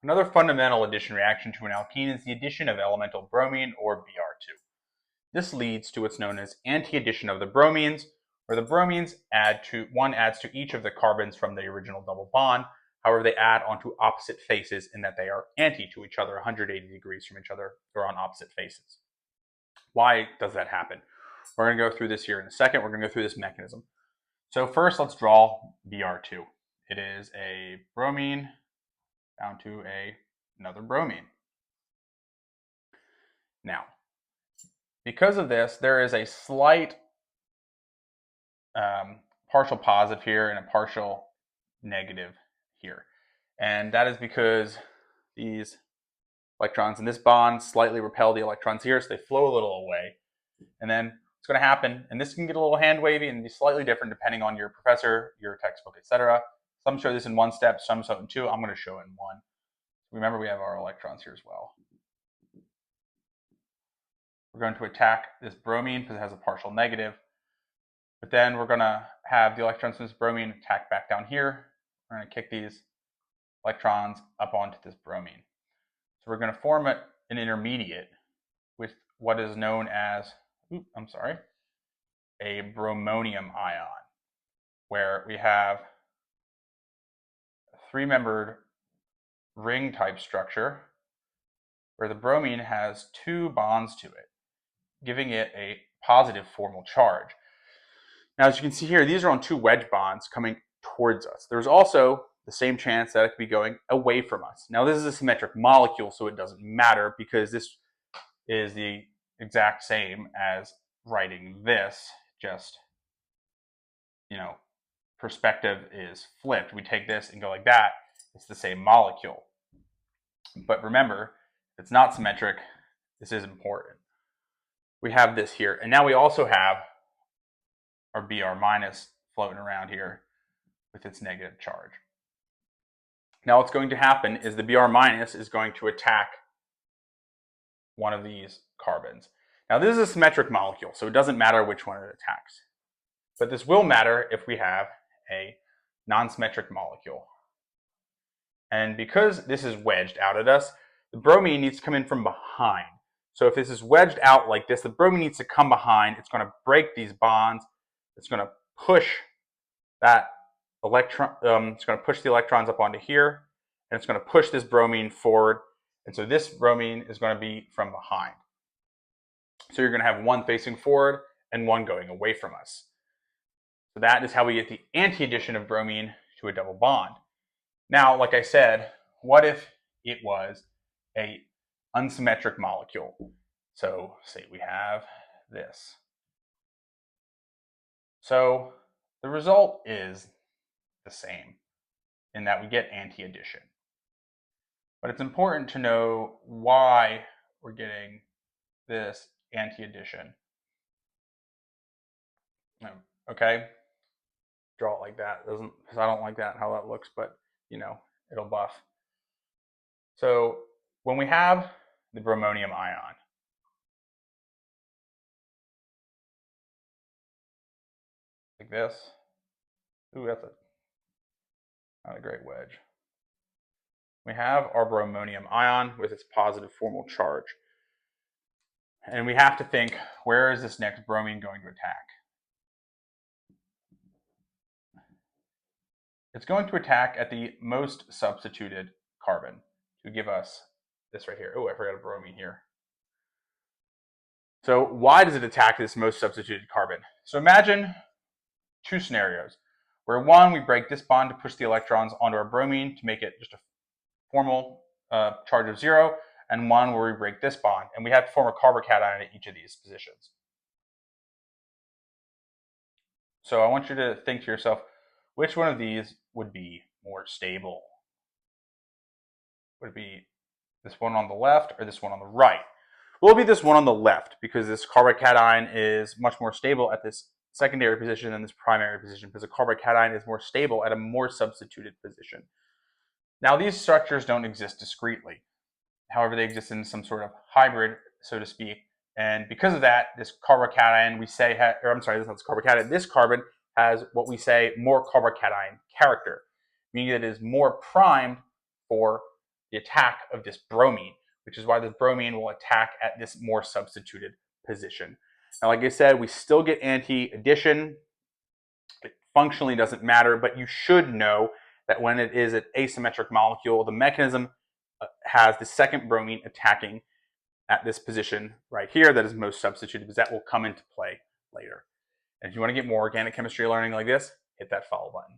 Another fundamental addition reaction to an alkene is the addition of elemental bromine or Br2. This leads to what's known as anti-addition of the bromines, where the bromines adds to each of the carbons from the original double bond. However, they add onto opposite faces in that they are anti to each other, 180 degrees from each other. They're on opposite faces. Why does that happen? We're going to go through this here in a second. We're going to go through this mechanism. So first, let's draw Br2. It is a bromine down to another bromine. Now, because of this, there is a slight partial positive here and a partial negative here. And that is because these electrons in this bond slightly repel the electrons here, so they flow a little away. And then what's going to happen, and this can get a little hand wavy and be slightly different depending on your professor, your textbook, etc. Some show this in one step, some show it in two. I'm going to show it in one. Remember, we have our electrons here as well. We're going to attack this bromine because it has a partial negative. But then we're going to have the electrons from this bromine attack back down here. We're going to kick these electrons up onto this bromine. So we're going to form an intermediate with what is known as, a bromonium ion, where we have a three-membered ring type structure where the bromine has two bonds to it, giving it a positive formal charge. Now, as you can see here, these are on two wedge bonds coming towards us. There's also the same chance that it could be going away from us. Now, this is a symmetric molecule, so it doesn't matter because this is the exact same as writing this, just, perspective is flipped. We take this and go like that. It's the same molecule. But remember, it's not symmetric. This is important. We have this here. And now we also have our Br minus floating around here with its negative charge. Now what's going to happen is the Br minus is going to attack one of these carbons. Now this is a symmetric molecule, so it doesn't matter which one it attacks. But this will matter if we have a non-symmetric molecule. And because this is wedged out at us, the bromine needs to come in from behind. So if this is wedged out like this, the bromine needs to come behind. It's going to break these bonds. It's going to push that electron. It's going to push the electrons up onto here, and it's going to push this bromine forward. And so this bromine is going to be from behind. So you're going to have one facing forward and one going away from us. So that is how we get the anti-addition of bromine to a double bond. Now, like I said, what if it was an unsymmetric molecule? So say we have this. So the result is the same in that we get anti-addition. But it's important to know why we're getting this anti-addition. Okay, draw it like that. I don't like that how that looks, but it'll buff. So when we have the bromonium ion, like this, that's not a great wedge. We have our bromonium ion with its positive formal charge. And we have to think, where is this next bromine going to attack? It's going to attack at the most substituted carbon to give us this right here. Oh, I forgot a bromine here. So why does it attack this most substituted carbon? So imagine two scenarios where one, we break this bond to push the electrons onto our bromine to make it just a formal charge of 0, and one where we break this bond and we have to form a carbocation at each of these positions. So I want you to think to yourself, which one of these would be more stable? Would it be this one on the left or this one on the right? Well, it'll be this one on the left because this carbocation is much more stable at this secondary position than this primary position, because the carbocation is more stable at a more substituted position. Now, these structures don't exist discretely. However, they exist in some sort of hybrid, so to speak. And because of that, this carbocation this carbocation, this carbon has what we say more carbocation character, meaning that it is more primed for the attack of this bromine, which is why the bromine will attack at this more substituted position. Now, like I said, we still get anti-addition. It functionally doesn't matter, but you should know that when it is an asymmetric molecule, the mechanism has the second bromine attacking at this position right here that is most substituted, because that will come into play later. And if you want to get more organic chemistry learning like this, hit that follow button.